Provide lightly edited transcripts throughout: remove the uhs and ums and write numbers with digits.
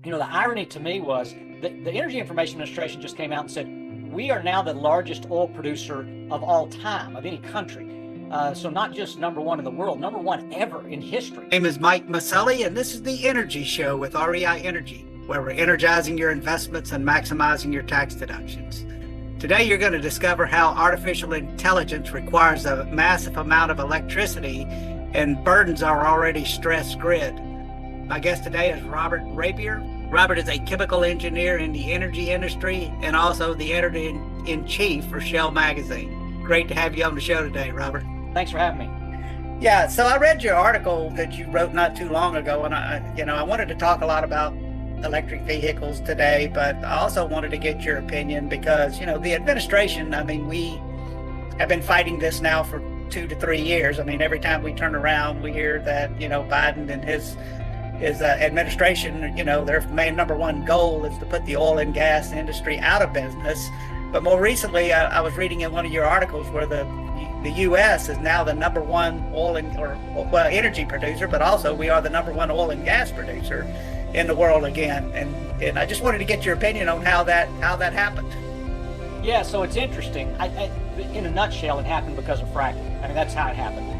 The irony to me was that the Energy Information Administration just came out and said, we are now the largest oil producer of all time, of any country. So not just number one in the world, number one ever in history. My name is Mike Mauceli, and this is the Energy Show with REI Energy, where we're energizing your investments and maximizing your tax deductions. Today, you're going to discover how artificial intelligence requires a massive amount of electricity and burdens our already stressed grid. My guest today is Robert Rapier. Robert is a chemical engineer in the energy industry and also the editor-in-chief for Shell Magazine. Great to have you on the show today, Robert. Thanks for having me. Yeah, so I read your article that you wrote not too long ago, and I wanted to talk a lot about electric vehicles today, but I also wanted to get your opinion because, the administration, we have been fighting this now for 2 to 3 years. Every time we turn around, we hear that, Biden and his administration, their main number one goal is to put the oil and gas industry out of business. But more recently, I was reading in one of your articles where the U.S. is now the number one energy producer, but also we are the number one oil and gas producer in the world again. And I just wanted to get your opinion on how that happened. Yeah, so it's interesting. In a nutshell, it happened because of fracking. That's how it happened.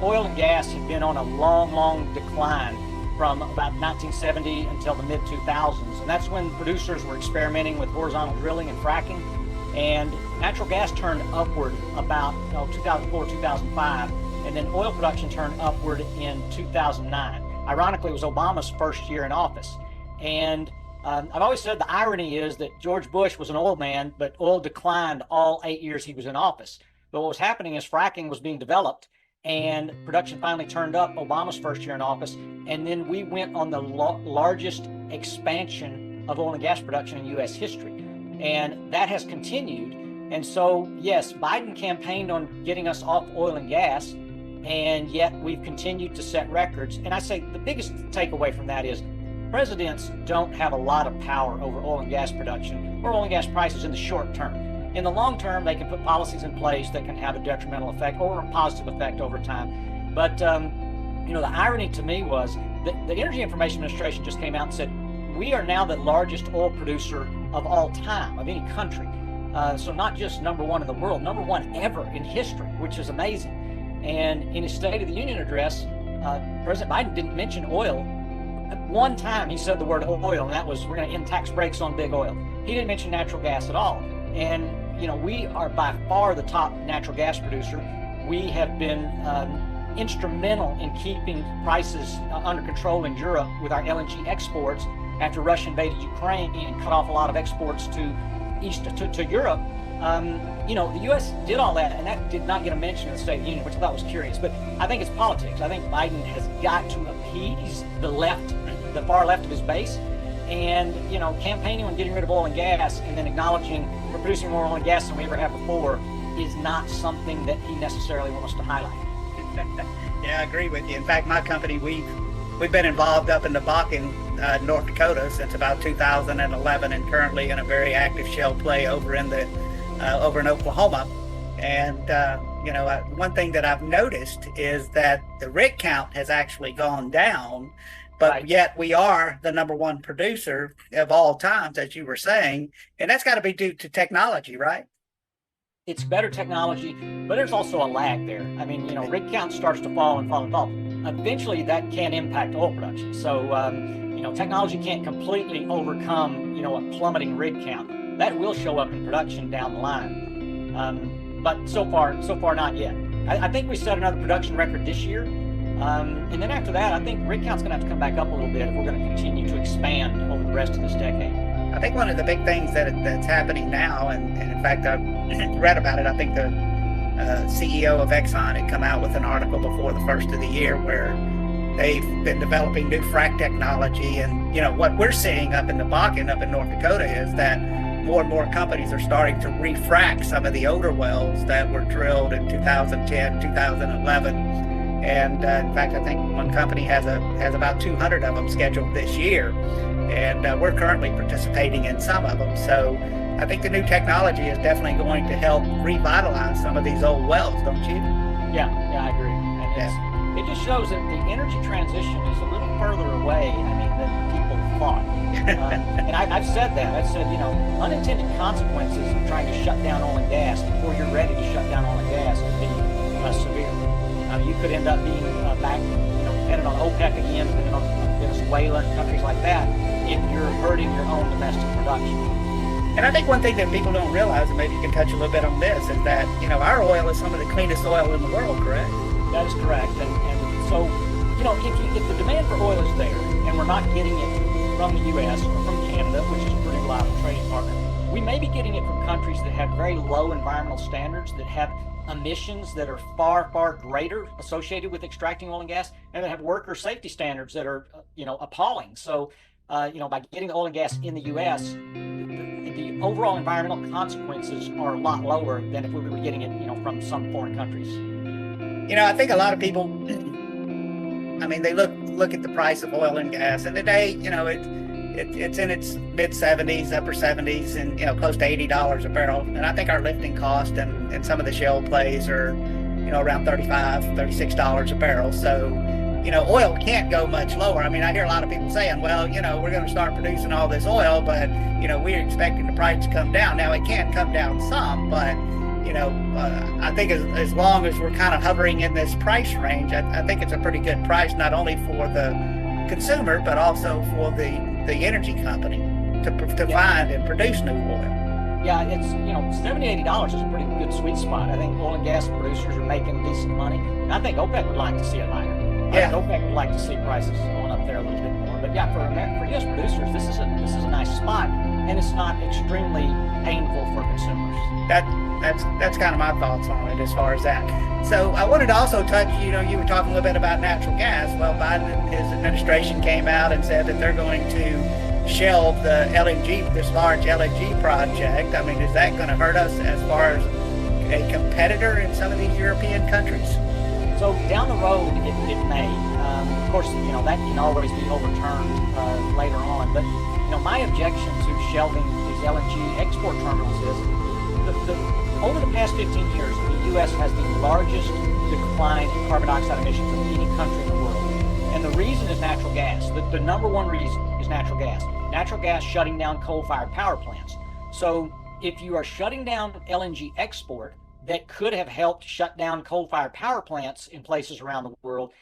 Oil and gas had been on a long decline from about 1970 until the mid-2000s. And that's when producers were experimenting with horizontal drilling and fracking. And natural gas turned upward about 2004, 2005. And then oil production turned upward in 2009. Ironically, it was Obama's first year in office. And I've always said the irony is that George Bush was an oil man, but oil declined all 8 years he was in office. But what was happening is fracking was being developed and production finally turned up Obama's first year in office. And then we went on the largest expansion of oil and gas production in U.S. history. And that has continued. And so, yes, Biden campaigned on getting us off oil and gas, and yet we've continued to set records. And I say the biggest takeaway from that is presidents don't have a lot of power over oil and gas production or oil and gas prices in the short term. In the long term, they can put policies in place that can have a detrimental effect or a positive effect over time. But, the irony to me was that the Energy Information Administration just came out and said, we are now the largest oil producer of all time, of any country. So not just number one in the world, number one ever in history, which is amazing. And in his State of the Union address, President Biden didn't mention oil. One time he said the word oil, and that was, we're going to end tax breaks on big oil. He didn't mention natural gas at all. And, we are by far the top natural gas producer. We have been instrumental in keeping prices under control in Europe with our LNG exports after Russia invaded Ukraine and cut off a lot of exports to Europe. The U.S. did all that, and that did not get a mention in the State of the Union, which I thought was curious. But I think it's politics. I think Biden has got to appease the far left of his base, and campaigning on getting rid of oil and gas, and then acknowledging we're producing more oil and gas than we ever have before is not something that he necessarily wants to highlight. Yeah, I agree with you. In fact, my company, we've been involved up in the Bakken, North Dakota, since about 2011, and currently in a very active shale play over in Oklahoma. And one thing that I've noticed is that the rig count has actually gone down, but right. Yet we are the number one producer of all times, as you were saying, and that's got to be due to technology, right? It's better technology, but there's also a lag there. Rig count starts to fall and fall and fall. Eventually, that can impact oil production. So, technology can't completely overcome, a plummeting rig count. That will show up in production down the line. But so far not yet. I think we set another production record this year. And then after that, I think rig count's going to have to come back up a little bit if we're going to continue to expand over the rest of this decade. I think one of the big things that's happening now, and in fact, I read about it, I think the CEO of Exxon had come out with an article before the first of the year where they've been developing new frac technology. And, what we're seeing up in the Bakken, up in North Dakota, is that more and more companies are starting to refrac some of the older wells that were drilled in 2010, 2011. And in fact, I think one company has about 200 of them scheduled this year. And we're currently participating in some of them. So I think the new technology is definitely going to help revitalize some of these old wells, don't you? Yeah, I agree. And it just shows that the energy transition is a little further away, than people thought. And I've said that. I've said, unintended consequences of trying to shut down oil and gas before you're ready to shut down oil and gas can be severe. You could end up being back, depending on OPEC again, depending on Venezuela and countries like that, if you're hurting your own domestic production. And I think one thing that people don't realize, and maybe you can touch a little bit on this, is that, our oil is some of the cleanest oil in the world, correct? That is correct. And so, if the demand for oil is there, and we're not getting it from the U.S. or from Canada, which is a pretty reliable trading partner, we may be getting it from countries that have very low environmental standards, that have emissions that are far, far greater associated with extracting oil and gas, and that have worker safety standards that are, appalling. So, by getting the oil and gas in the U.S., the overall environmental consequences are a lot lower than if we were getting it, from some foreign countries. I think a lot of people, they look at the price of oil and gas, and today, it's in its mid 70s, upper 70s, and close to $80 a barrel. And I think our lifting cost and some of the shale plays are, around $35, $36 a barrel. So, oil can't go much lower. I hear a lot of people saying, well, we're going to start producing all this oil, but we're expecting the price to come down. Now it can come down some, but I think as long as we're kind of hovering in this price range, I think it's a pretty good price, not only for the consumer, but also for the energy company to find and produce new oil. Yeah, it's, $70, $80 is a pretty good sweet spot. I think oil and gas producers are making decent money. And I think OPEC would like to see it higher. Yeah. I think OPEC would like to see prices going up there a little bit more. But yeah, for U.S. producers, this is a nice spot, and it's not extremely painful for consumers. That's kind of my thoughts on it as far as that. So I wanted to also touch, you were talking a little bit about natural gas. Well, Biden and his administration came out and said that they're going to shelve the LNG, this large LNG project. Is that going to hurt us as far as a competitor in some of these European countries? So down the road, it may. Of course, that can always be overturned later on. But, my objection to shelving these LNG export terminals is over the past 15 years, the U.S. has the largest decline in carbon dioxide emissions of any country in the world. And the reason is natural gas. The number one reason is natural gas. Natural gas shutting down coal-fired power plants. So if you are shutting down LNG export that could have helped shut down coal-fired power plants in places around the world,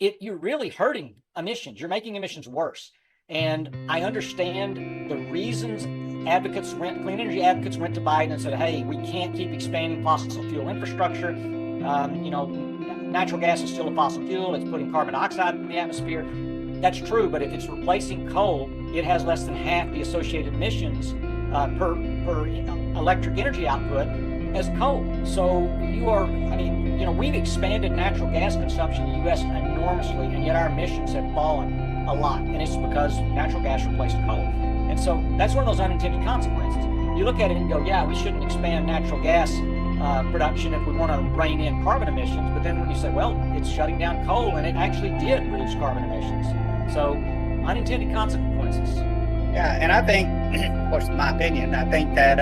you're really hurting emissions. You're making emissions worse. And I understand the reasons clean energy advocates went to Biden and said, hey, we can't keep expanding fossil fuel infrastructure. Natural gas is still a fossil fuel. It's putting carbon dioxide in the atmosphere. That's true, but if it's replacing coal, it has less than half the associated emissions per electric energy output as coal. So we've expanded natural gas consumption in the U.S. enormously, and yet our emissions have fallen a lot, and it's because natural gas replaced coal. And so that's one of those unintended consequences. You look at it and go, yeah, we shouldn't expand natural gas production if we want to rein in carbon emissions. But then when you say, well, it's shutting down coal, and it actually did reduce carbon emissions. So unintended consequences. Yeah, and I think, of course, in my opinion, I think that,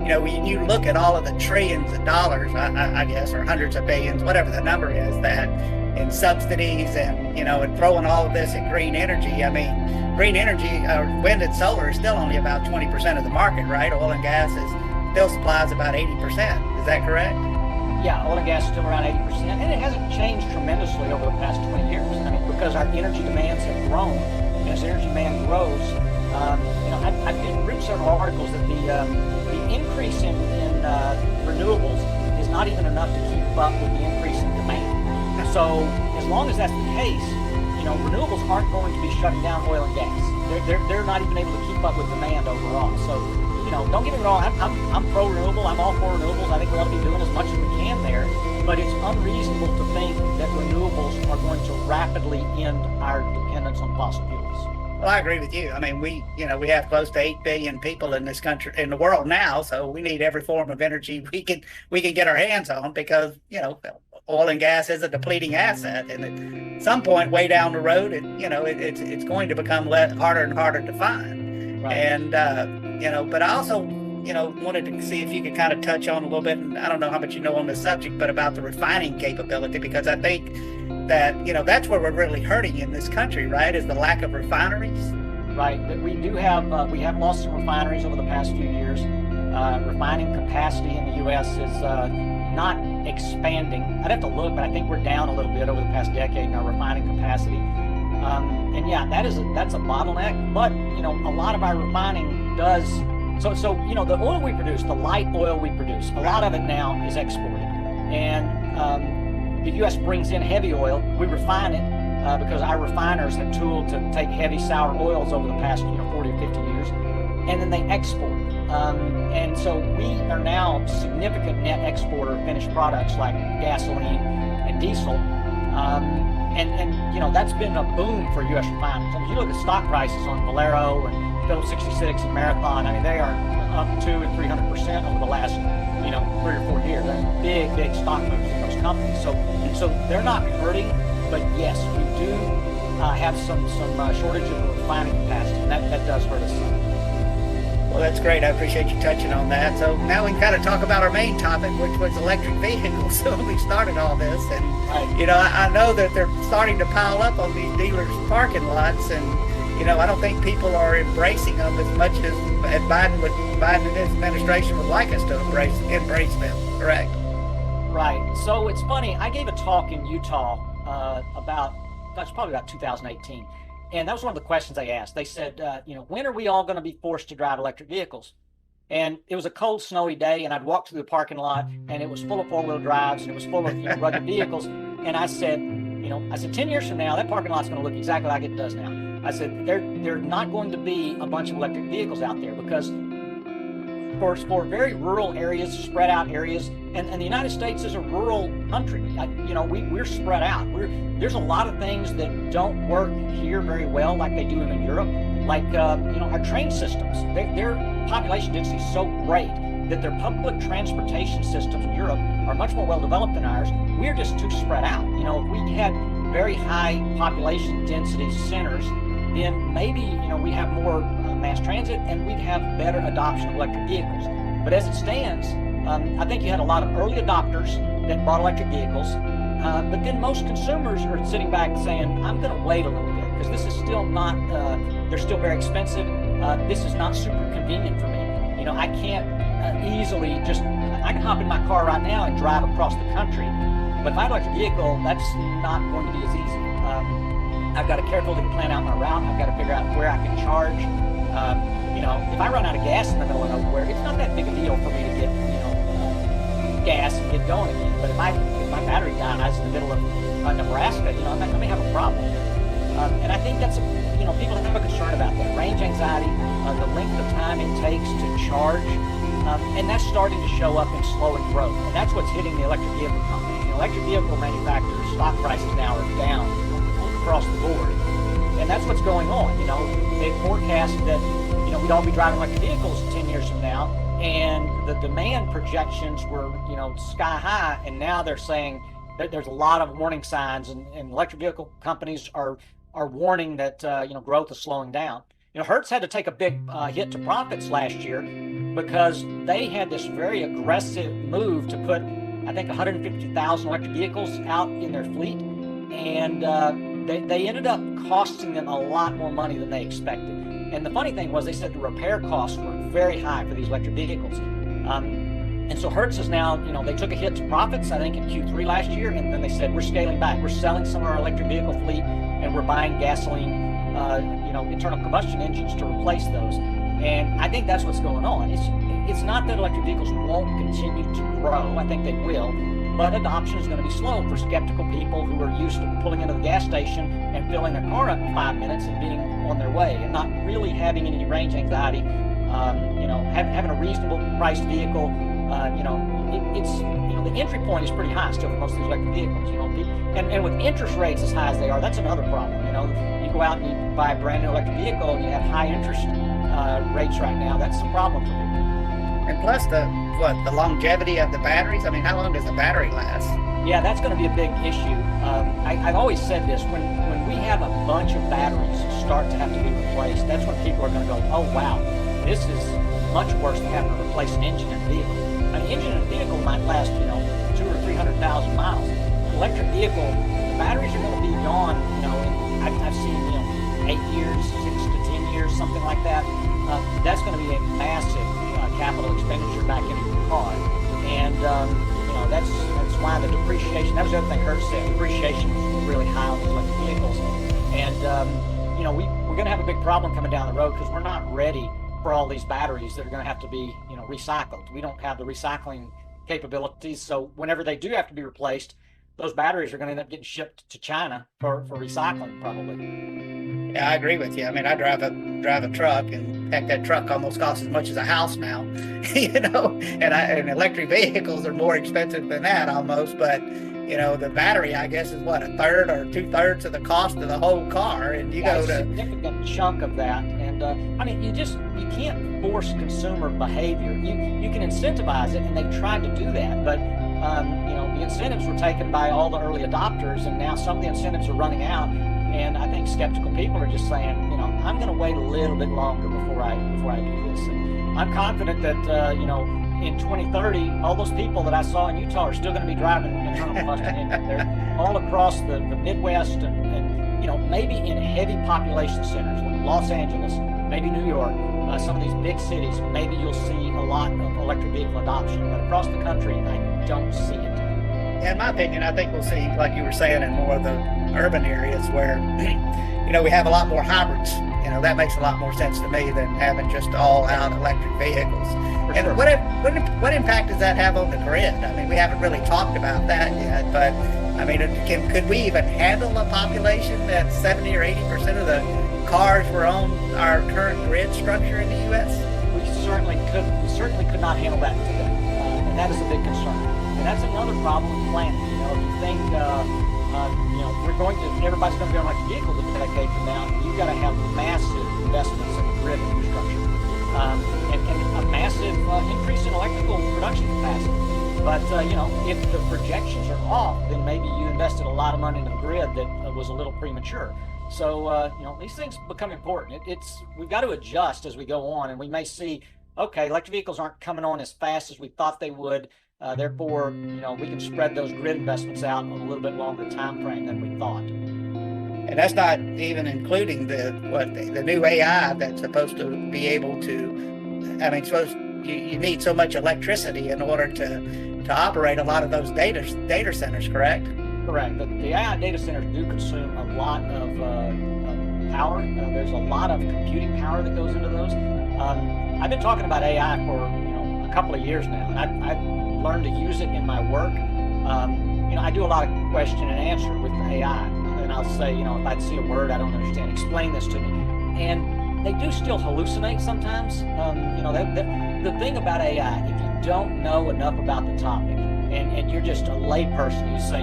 when you look at all of the trillions of dollars, I guess, or hundreds of billions, whatever the number is, that in subsidies and, and throwing all of this in green energy. Green energy, wind and solar is still only about 20% of the market, right? Oil and gas still supplies about 80%. Is that correct? Yeah, oil and gas is still around 80%, and it hasn't changed tremendously over the past 20 years. Because our energy demands have grown, and as energy demand grows, I've written several articles that the increase in renewables is not even enough to keep up with the increase in demand. So as long as that's the case, renewables aren't going to be shutting down oil and gas. They're not even able to keep up with demand overall. So, don't get me wrong, I'm pro-renewable. I'm all for renewables. I think we ought to be doing as much as we can there. But it's unreasonable to think that renewables are going to rapidly end our dependence on fossil fuels. Well, I agree with you. We have close to 8 billion people in this country, in the world now, so we need every form of energy we can get our hands on, because oil and gas is a depleting asset, and at some point way down the road, it's going to become harder and harder to find. Right. And but I also wanted to see if you could kind of touch on a little bit, and I don't know how much you know on this subject, but about the refining capability, because I think that that's where we're really hurting in this country, right? Is the lack of refineries. right? That we have lost some refineries over the past few years. Refining capacity in the U.S. is not expanding. I'd have to look, but I think we're down a little bit over the past decade in our refining capacity. And yeah, that's a bottleneck. But a lot of our refining does. So the oil we produce, the light oil we produce, a lot of it now is exported, and the U.S. brings in heavy oil. We refine it because our refiners have tooled to take heavy sour oils over the past 40 or 50 years, and then they export. And so we are now a significant net exporter of finished products like gasoline and diesel. And that's been a boom for U.S. refiners. I mean, you look at stock prices on Valero and Phillips 66 and Marathon. I mean, they are up 200% and 300% over the last 3 or 4 years. They're big stock moves in those companies. So they're not hurting, but yes, we do have some shortage of refining capacity, and that does hurt us some. Well, that's great. I appreciate you touching on that. So now we can kind of talk about our main topic, which was electric vehicles. So we started all this, and I know that they're starting to pile up on these dealers' parking lots, and I don't think people are embracing them as much as Biden and his administration would like us to embrace them. Correct? Right. So it's funny. I gave a talk in Utah probably about 2018. And that was one of the questions they asked. They said, when are we all going to be forced to drive electric vehicles? And it was a cold, snowy day, and I'd walk through the parking lot, and it was full of four-wheel drives, and it was full of rugged vehicles. And I said, 10 years from now, that parking lot's going to look exactly like it does now. I said, there are not going to be a bunch of electric vehicles out there because for very rural areas, spread out areas, and the United States is a rural country. We're spread out. There's a lot of things that don't work here very well like they do in Europe, like our train systems. Their population density is so great that their public transportation systems in Europe are much more well developed than ours. We're just too spread out. If we had very high population density centers, then maybe we have more mass transit and we'd have better adoption of electric vehicles. But as it stands, I think you had a lot of early adopters that bought electric vehicles, but then most consumers are sitting back saying, I'm going to wait a little bit because this is still not, they're still very expensive. This is not super convenient for me. I can't easily I can hop in my car right now and drive across the country. But if I have an electric vehicle, that's not going to be as easy. I've got to carefully plan out my route. I've got to figure out where I can charge. If I run out of gas in the middle of nowhere, it's not that big a deal for me to get, gas and get going again. But if my battery dies in the middle of Nebraska, I may have a problem. And I think that's, people have a concern about that. Range anxiety, the length of time it takes to charge, and that's starting to show up in slowing growth. And that's what's hitting the electric vehicle companies. Electric vehicle manufacturers' stock prices now are down across the board. And that's what's going on. They forecast that, we'd all be driving electric vehicles 10 years from now, and the demand projections were, sky high, and now they're saying that there's a lot of warning signs, and electric vehicle companies are warning that, growth is slowing down. Hertz had to take a big hit to profits last year because they had this very aggressive move to put, I think, 150,000 electric vehicles out in their fleet, and they ended up costing them a lot more money than they expected. And the funny thing was, they said the repair costs were very high for these electric vehicles. And so Hertz is now, they took a hit to profits, I think, in Q3 last year, and then they said, we're scaling back. We're selling some of our electric vehicle fleet, and we're buying gasoline, internal combustion engines to replace those. And I think that's what's going on. It's not that electric vehicles won't continue to grow. I think they will. But adoption is going to be slow for skeptical people who are used to pulling into the gas station and filling their car up in 5 minutes and being on their way and not really having any range anxiety. Having a reasonable priced vehicle. The entry point is pretty high still for most of these electric vehicles. And with interest rates as high as they are, that's another problem. You go out and you buy a brand new electric vehicle and you have high interest rates right now. That's a problem for people. And plus the longevity of the batteries. I mean, how long does the battery last? Yeah, that's going to be a big issue. I've always said this, when we have a bunch of batteries start to have to be replaced, that's when people are going to go, oh wow, this is much worse than having to replace an engine in a vehicle. An engine in a vehicle might last, 200,000 or 300,000 miles. An electric vehicle, the batteries are going to be gone, I've seen, 8 years, 6 to 10 years, something like that, that's going to be a massive capital expenditure back into your car. And that's why the depreciation, that was the other thing Hertz said, depreciation was really high on these electric vehicles. And we're going to have a big problem coming down the road because we're not ready for all these batteries that are going to have to be recycled. We don't have the recycling capabilities, so whenever they do have to be replaced, those batteries are going to end up getting shipped to China for recycling, probably. Yeah, I agree with you. I mean, I drive a truck, and heck, that truck almost costs as much as a house now. And electric vehicles are more expensive than that almost. But the battery, I guess, is what, a third or 2/3 of the cost of the whole car, and you go to a significant chunk of that. And you can't force consumer behavior. You can incentivize it, and they've tried to do that, but the incentives were taken by all the early adopters, and now some of the incentives are running out. And I think skeptical people are just saying, I'm going to wait a little bit longer before I do this. And I'm confident that in 2030, all those people that I saw in Utah are still going to be driving internal combustion engines. They're all across the Midwest and maybe in heavy population centers like Los Angeles, maybe New York, some of these big cities. Maybe you'll see a lot of electric vehicle adoption, but across the country, I don't see it. In my opinion, I think we'll see, like you were saying, in more of the urban areas where, we have a lot more hybrids. That makes a lot more sense to me than having just all-out electric vehicles. And sure. What impact does that have on the grid? I mean, we haven't really talked about that yet, but I mean, could we even handle a population that 70 or 80% of the cars were on our current grid structure in the U.S.? We certainly could not handle that today, and that is a big concern. And that's another problem with planning. If you think, everybody's going to be on electric vehicles a decade from now, you've got to have massive investments in the grid infrastructure, and a massive increase in electrical production capacity. But if the projections are off, then maybe you invested a lot of money in the grid that was a little premature. So these things become important. We've got to adjust as we go on, and we may see, okay, electric vehicles aren't coming on as fast as we thought they would. Therefore, we can spread those grid investments out on a little bit longer time frame than we thought. And that's not even including the new AI that's supposed to be able to. I mean, you need so much electricity in order to operate a lot of those data centers, correct? Correct. The AI data centers do consume a lot of power. There's a lot of computing power that goes into those. I've been talking about AI for a couple of years now, and I've learned to use it in my work. I do a lot of question and answer with AI, and I'll say, if I see a word I don't understand, explain this to me. And they do still hallucinate sometimes. The thing about AI, if you don't know enough about the topic, and you're just a layperson, you say,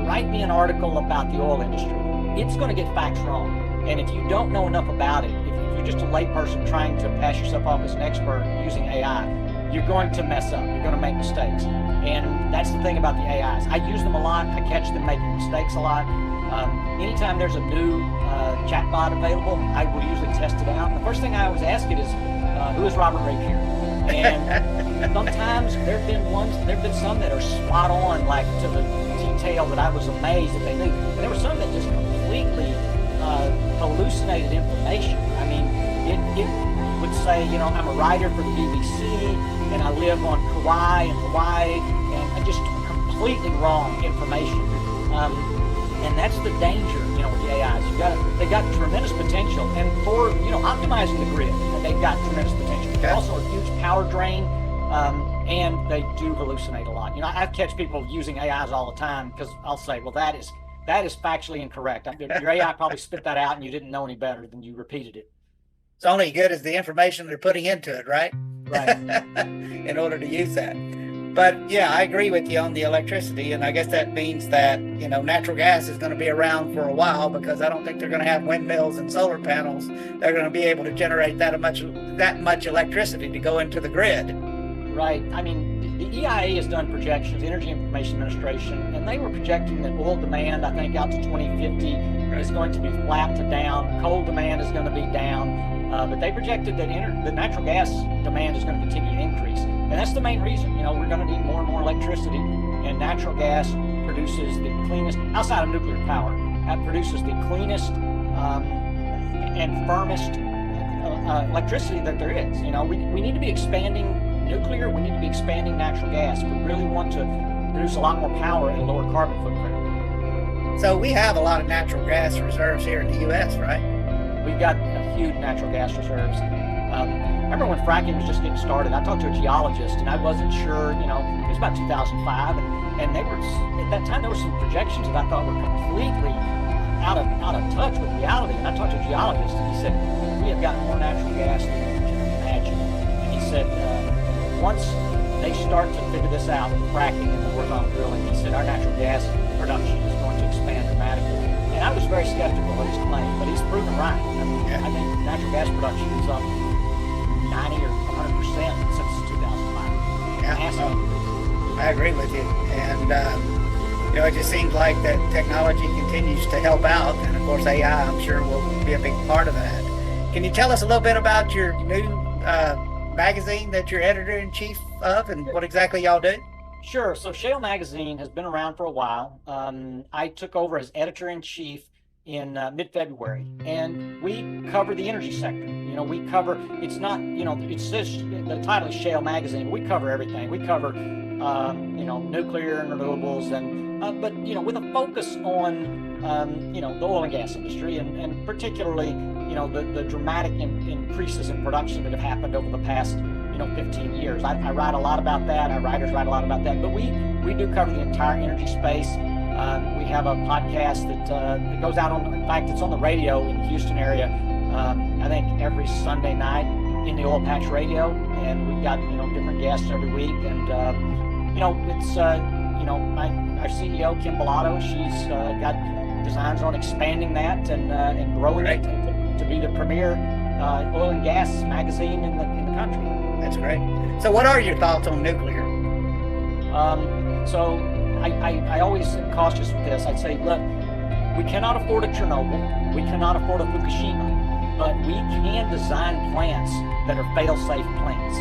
write me an article about the oil industry, it's going to get facts wrong. And if you don't know enough about it, if you're just a layperson trying to pass yourself off as an expert using AI, you're going to mess up. You're going to make mistakes. And that's the thing about the AIs. I use them a lot. I catch them making mistakes a lot. Anytime there's a new chatbot available, I will usually test it out. And the first thing I always ask it is, who is Robert Rapier? And sometimes there have been some that are spot on, like to the detail that I was amazed that they knew. And there were some that just completely hallucinated information. I mean, it would say, I'm a writer for the BBC, and I live on Kauai in Hawaii, and just completely wrong information. And that's the danger, with the AIs. They've got tremendous potential, and for optimizing the grid, they've got tremendous potential. They're also a huge power drain, and they do hallucinate a lot. I catch people using AIs all the time because I'll say, well, that is factually incorrect. Your AI probably spit that out, and you didn't know any better than you repeated it. It's only as good as the information they're putting into it, right? Right. In order to use that. But yeah, I agree with you on the electricity, and I guess that means that natural gas is going to be around for a while, because I don't think they're going to have windmills and solar panels. They're going to be able to generate that much electricity to go into the grid. Right. I mean, the EIA has done projections, the Energy Information Administration, and they were projecting that oil demand, I think, out to 2050 is going to be flat to down. Coal demand is going to be down. But they projected that the natural gas demand is going to continue to increase. And that's the main reason. We're going to need more and more electricity, and natural gas produces the cleanest, outside of nuclear power, that produces the cleanest and firmest electricity that there is. You know, we need to be expanding nuclear. We need to be expanding natural gas. If we really want to produce a lot more power and a lower carbon footprint. So we have a lot of natural gas reserves here in the U.S., right? We've got huge natural gas reserves. I remember when fracking was just getting started, I talked to a geologist and I wasn't sure, you know, it was about 2005 and they were, at that time there were some projections that I thought were completely out of touch with reality. And I talked to a geologist and he said, we have got more natural gas than you can imagine. And he said, once they start to figure this out, fracking and the horizontal drilling, he said our natural gas production is going to expand dramatically. And I was very skeptical of his claim, but he's proven right. I mean, I think natural gas production is up 90 or 100% since 2005. Yeah, I agree with you. And, you know, it just seems like that technology continues to help out. And of course, AI, I'm sure, will be a big part of that. Can you tell us a little bit about your new magazine that you're editor-in-chief of and what exactly y'all do? Sure. So Shale Magazine has been around for a while. I took over as editor-in-chief in mid-February, and we cover the energy sector. You know, we cover, it's not, you know, it says the title is Shale Magazine. We cover everything. We cover, you know, nuclear and renewables, and but, you know, with a focus on, you know, the oil and gas industry, and particularly, you know, the dramatic increases in production that have happened over the past, you know, 15 years. I write a lot about that. Our writers write a lot about that. But we do cover the entire energy space. We have a podcast that goes out on, in fact, it's on the radio in the Houston area, I think every Sunday night in the Oil Patch Radio. And we've got, you know, different guests every week. And, you know, it's, you know, our CEO, Kim Bellato, she's got designs on expanding that and growing it to be the premier oil and gas magazine in the country. That's great. So what are your thoughts on nuclear? So I always am cautious with this. I'd say, look, we cannot afford a Chernobyl. We cannot afford a Fukushima, but we can design plants that are fail-safe plants.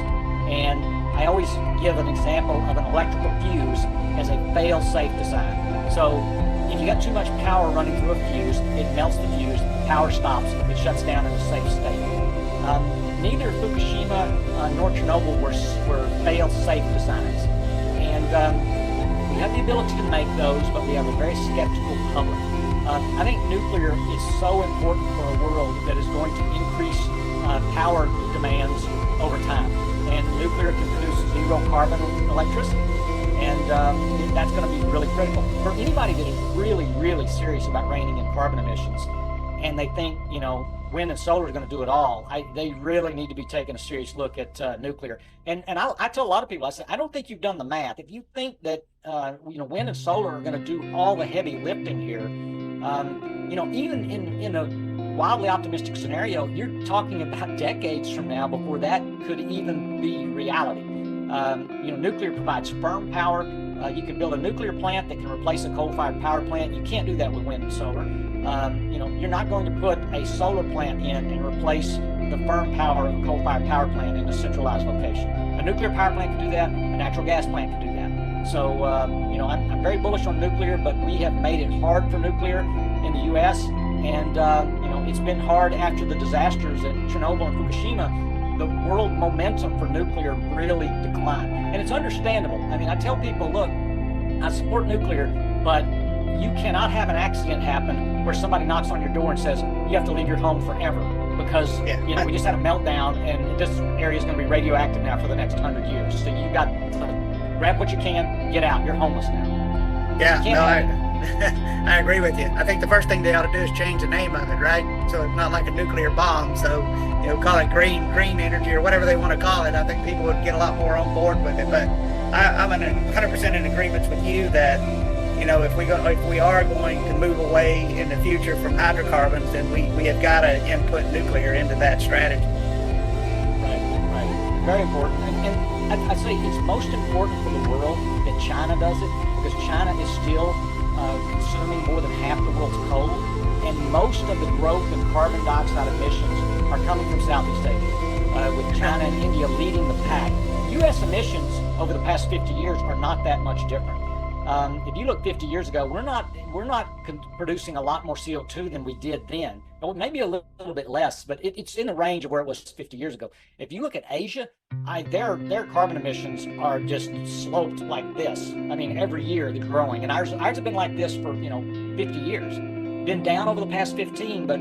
And I always give an example of an electrical fuse as a fail-safe design. So if you got too much power running through a fuse, it melts the fuse, power stops, it shuts down in a safe state. Neither Fukushima nor Chernobyl were fail-safe designs. And we have the ability to make those, but we have a very skeptical public. I think nuclear is so important for a world that is going to increase power demands over time. And nuclear can produce zero carbon electricity. And that's going to be really critical. For anybody that is really, really serious about reining in carbon emissions, and they think, you know, wind and solar is going to do it all, they really need to be taking a serious look at nuclear. And I tell a lot of people, I say, I don't think you've done the math. If you think that, you know, wind and solar are going to do all the heavy lifting here, you know, even in a wildly optimistic scenario, you're talking about decades from now before that could even be reality. You know, nuclear provides firm power. You can build a nuclear plant that can replace a coal-fired power plant. You can't do that with wind and solar. You know, you're not going to put a solar plant in and replace the firm power of a coal-fired power plant in a centralized location. A nuclear power plant can do that. A natural gas plant can do that. So, you know, I'm very bullish on nuclear, but we have made it hard for nuclear in the U.S. And, you know, it's been hard after the disasters at Chernobyl and Fukushima. The world momentum for nuclear really declined. And it's understandable. I mean, I tell people, look, I support nuclear, but you cannot have an accident happen where somebody knocks on your door and says, you have to leave your home forever because, you know, we just had a meltdown and this area is going to be radioactive now for the next 100 years. So you got to grab what you can, get out. You're homeless now. Yeah, no, I agree with you. I think the first thing they ought to do is change the name of it, right? So it's not like a nuclear bomb. So, you know, call it green energy or whatever they want to call it. I think people would get a lot more on board with it. But I'm 100% in agreement with you that, you know, if we are going to move away in the future from hydrocarbons, then we have got to input nuclear into that strategy. Right. Very important. And I'd say it's most important for the world that China does it, because China is still consuming more than half the world's coal, and most of the growth in carbon dioxide emissions are coming from Southeast Asia, with China and India leading the pack. U.S. emissions over the past 50 years are not that much different. If you look 50 years ago, we're not producing a lot more CO2 than we did then. Well, maybe a little bit less, but it's in the range of where it was 50 years ago. If you look at Asia, their carbon emissions are just sloped like this. I mean, every year they're growing, and ours have been like this for 50 years. Been down over the past 15, but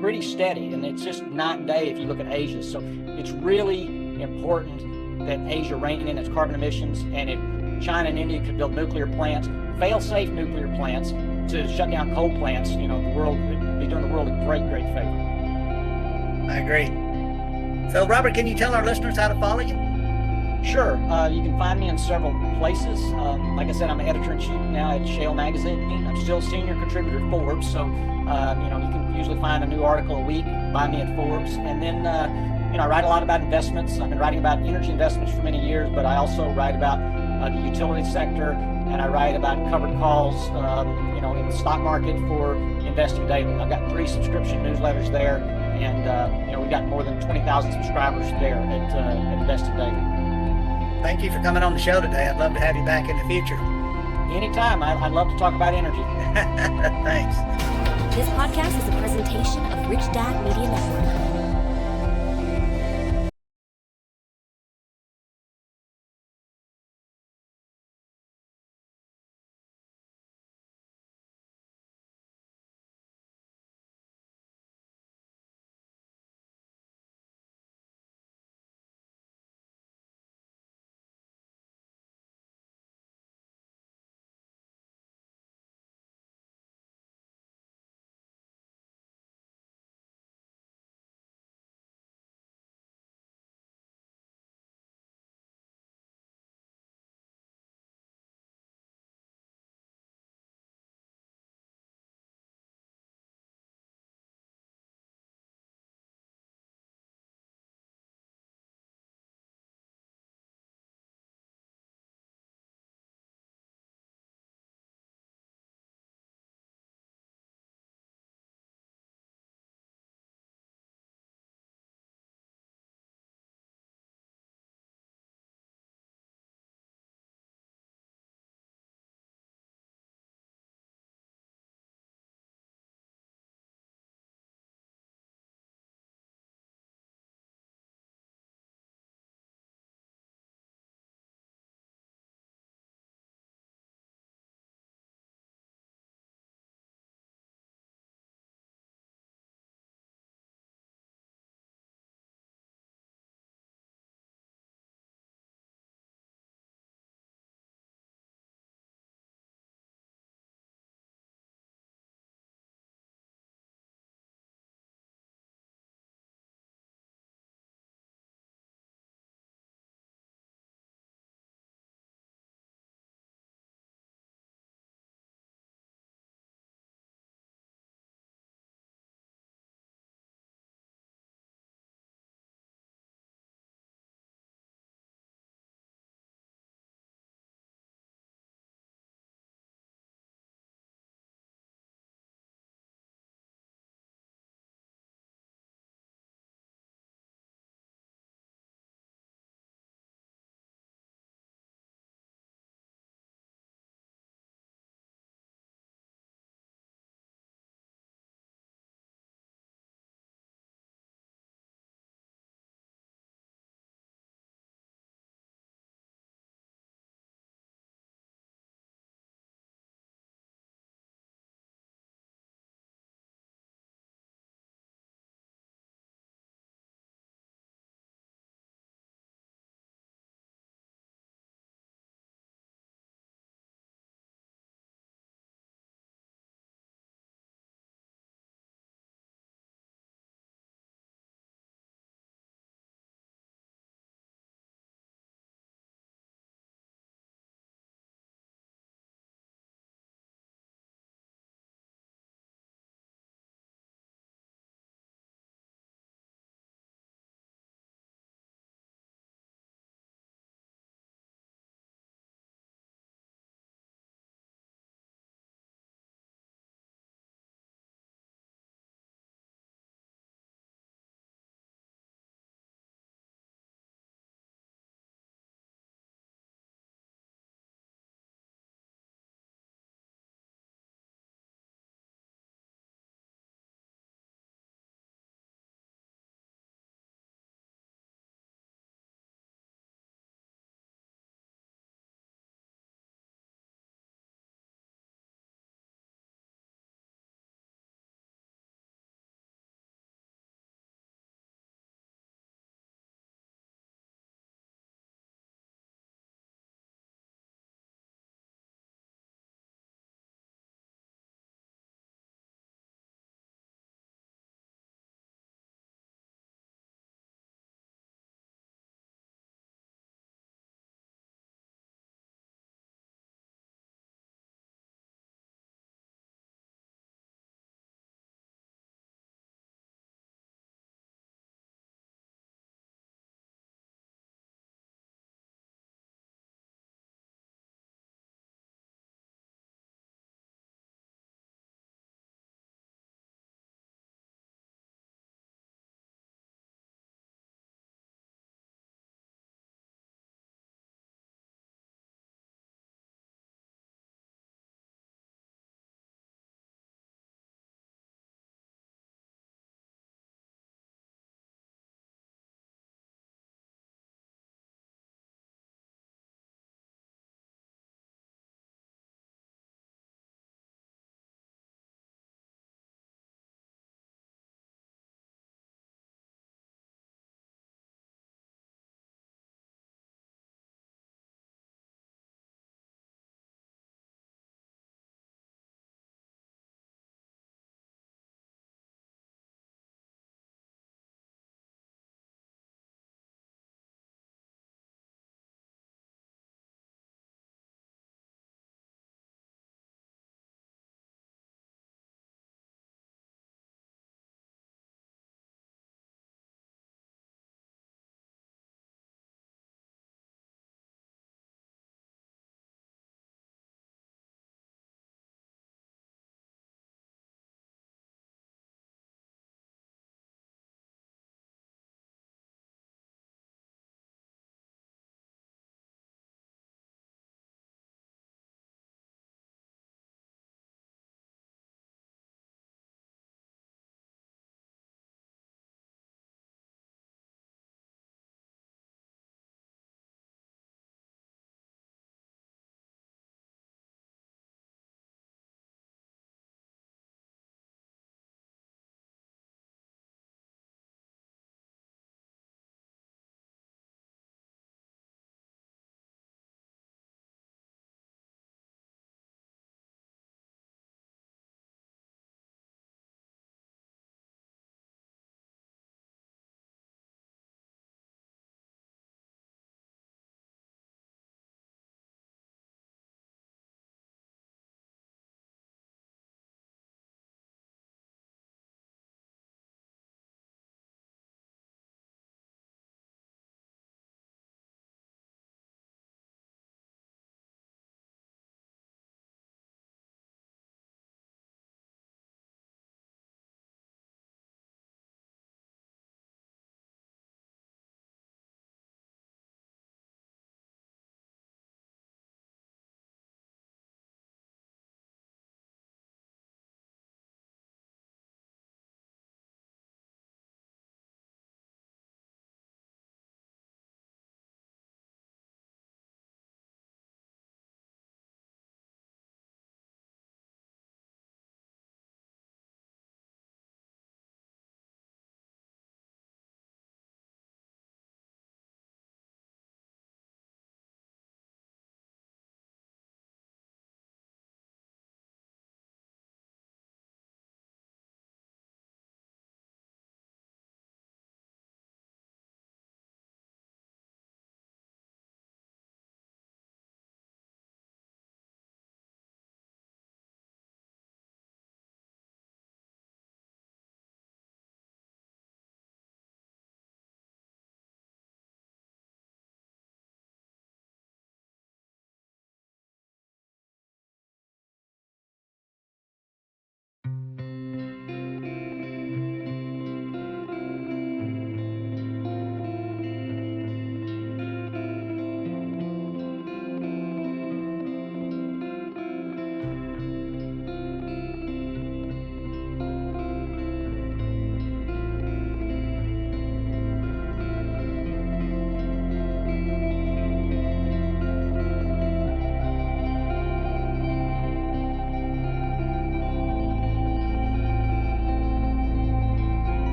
pretty steady, and it's just night and day if you look at Asia. So it's really important that Asia rein in its carbon emissions, and if China and India could build nuclear plants, fail-safe nuclear plants, to shut down coal plants, the world would be doing the world a great favor. I agree. So, Robert, can you tell our listeners how to follow you? Sure. You can find me in several places. Like I said, I'm editor-in-chief now at Shale Magazine. I'm still senior contributor at Forbes, so you can usually find a new article a week by me at Forbes. And then I write a lot about investments. I've been writing about energy investments for many years, but I also write about the utility sector, and I write about covered calls, in the stock market for investing daily. I've got 3 subscription newsletters there, and we've got more than 20,000 subscribers there at Investing Daily. Thank you for coming on the show today. I'd love to have you back in the future. Anytime. I'd love to talk about energy. Thanks. This podcast is a presentation of Rich Dad Media Network.